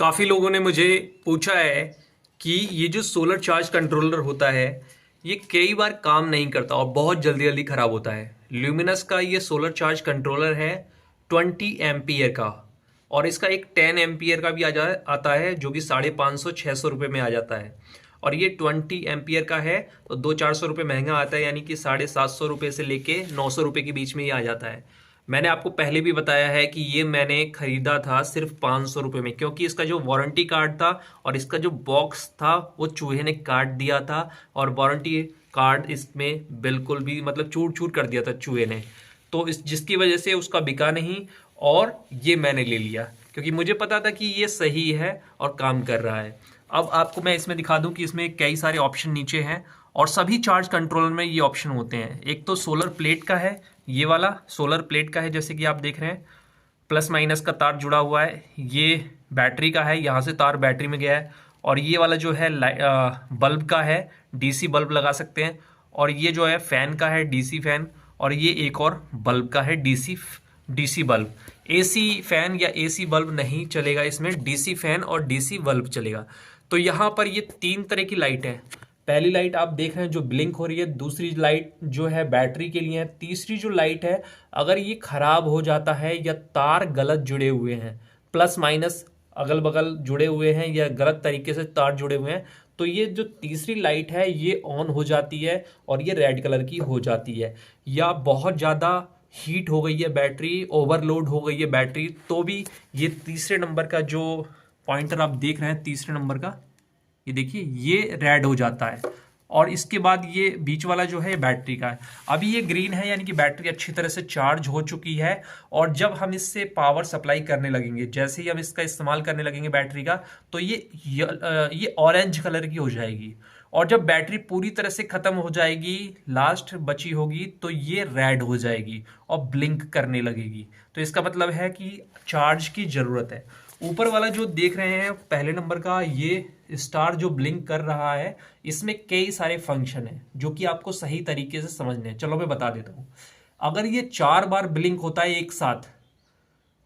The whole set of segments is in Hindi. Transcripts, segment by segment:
काफ़ी लोगों ने मुझे पूछा है कि ये जो सोलर चार्ज कंट्रोलर होता है ये कई बार काम नहीं करता और बहुत जल्दी जल्दी ख़राब होता है। ल्यूमिनस का ये सोलर चार्ज कंट्रोलर है 20 एम्पियर का, और इसका एक 10 एम्पियर का भी आता है जो कि 550-600 रुपये में आ जाता है। और ये 20 एम्पियर का है तो 200-400 रुपये महंगा आता है, यानी कि 750 रुपये से लेके 900 रुपये के बीच में ही आ जाता है। मैंने आपको पहले भी बताया है कि ये मैंने खरीदा था सिर्फ 500 रुपये में, क्योंकि इसका जो वारंटी कार्ड था और इसका जो बॉक्स था वो चूहे ने काट दिया था, और वारंटी कार्ड इसमें बिल्कुल भी मतलब चूर चूर कर दिया था चूहे ने। तो इस जिसकी वजह से उसका बिका नहीं, और ये मैंने ले लिया क्योंकि मुझे पता था कि ये सही है और काम कर रहा है। अब आपको मैं इसमें दिखा दूं कि इसमें कई सारे ऑप्शन नीचे हैं, और सभी चार्ज कंट्रोलर में ये ऑप्शन होते हैं। एक तो सोलर प्लेट का है, ये वाला सोलर प्लेट का है जैसे कि आप देख रहे हैं, प्लस माइनस का तार जुड़ा हुआ है। ये बैटरी का है, यहाँ से तार बैटरी में गया है। और ये वाला जो है बल्ब का है, डीसी बल्ब लगा सकते हैं। और ये जो है फैन का है, डीसी फैन। और ये एक और बल्ब का है, डीसी बल्ब। एसी फैन या एसी बल्ब नहीं चलेगा इसमें, डीसी फैन और डीसी बल्ब चलेगा। तो यहाँ पर ये 3 तरह की लाइट है। पहली लाइट आप देख रहे हैं जो ब्लिंक हो रही है, दूसरी लाइट जो है बैटरी के लिए है, तीसरी जो लाइट है अगर ये खराब हो जाता है या तार गलत जुड़े हुए हैं, प्लस माइनस अगल बगल जुड़े हुए हैं या गलत तरीके से तार जुड़े हुए हैं, तो ये जो तीसरी लाइट है ये ऑन हो जाती है और ये रेड कलर की हो जाती है। या बहुत ज़्यादा हीट हो गई है बैटरी, ओवरलोड हो गई है बैटरी, तो भी ये तीसरे नंबर का जो पॉइंटर आप देख रहे हैं, तीसरे नंबर का, ये देखिए ये रेड हो जाता है। और इसके बाद ये बीच वाला जो है बैटरी का है। अभी ये ग्रीन है, यानी कि बैटरी अच्छी तरह से चार्ज हो चुकी है। और जब हम इससे पावर सप्लाई करने लगेंगे, जैसे ही हम इसका इस्तेमाल करने लगेंगे बैटरी का, तो ये ऑरेंज कलर की हो जाएगी। और जब बैटरी पूरी तरह से खत्म हो जाएगी, लास्ट बची होगी, तो ये रेड हो जाएगी और ब्लिंक करने लगेगी। तो इसका मतलब है कि चार्ज की ज़रूरत है। ऊपर वाला जो देख रहे हैं पहले नंबर का, ये स्टार जो ब्लिंक कर रहा है, इसमें कई सारे फंक्शन हैं जो कि आपको सही तरीके से समझने हैं। चलो मैं बता देता हूँ। अगर ये 4 बार ब्लिंक होता है एक साथ,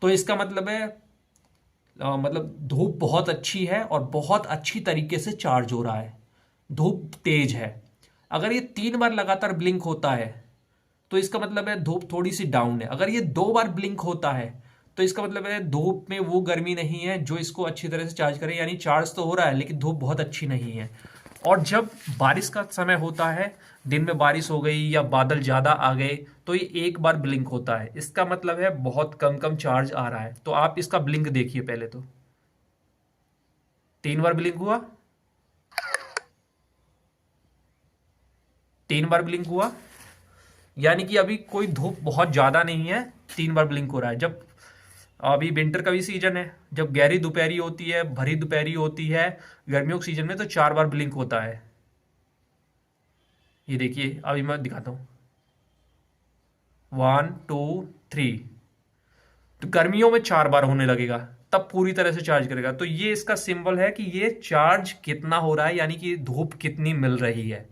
तो इसका मतलब है मतलब धूप बहुत अच्छी है और बहुत अच्छी तरीके से चार्ज हो रहा है, धूप तेज है। अगर ये 3 बार लगातार ब्लिंक होता है तो इसका मतलब है धूप थोड़ी सी डाउन है। अगर ये 2 बार ब्लिंक होता है तो इसका मतलब है धूप में वो गर्मी नहीं है जो इसको अच्छी तरह से चार्ज करे, यानी चार्ज तो हो रहा है लेकिन धूप बहुत अच्छी नहीं है। और जब बारिश का समय होता है, दिन में बारिश हो गई या बादल ज़्यादा आ गए, तो ये 1 बार ब्लिंक होता है। इसका मतलब है बहुत कम कम चार्ज आ रहा है। तो आप इसका ब्लिंक देखिए, पहले तो 3 बार ब्लिंक हुआ, 3 बार ब्लिंक हुआ, यानी कि अभी कोई धूप बहुत ज़्यादा नहीं है, 3 बार ब्लिंक हो रहा है। जब अभी विंटर का भी सीजन है, जब गहरी दोपहरी होती है, भरी दोपहरी होती है गर्मियों के सीजन में, तो 4 बार ब्लिंक होता है। ये देखिए अभी मैं दिखाता हूँ, 1 2 3। तो गर्मियों में 4 बार होने लगेगा, तब पूरी तरह से चार्ज करेगा। तो ये इसका सिंबल है कि ये चार्ज कितना हो रहा है, यानी कि धूप कितनी मिल रही है।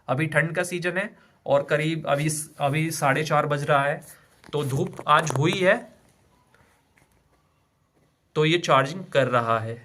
अभी ठंड का सीजन है और करीब अभी 4:30 बज रहा है, तो धूप आज हुई है, तो ये चार्जिंग कर रहा है।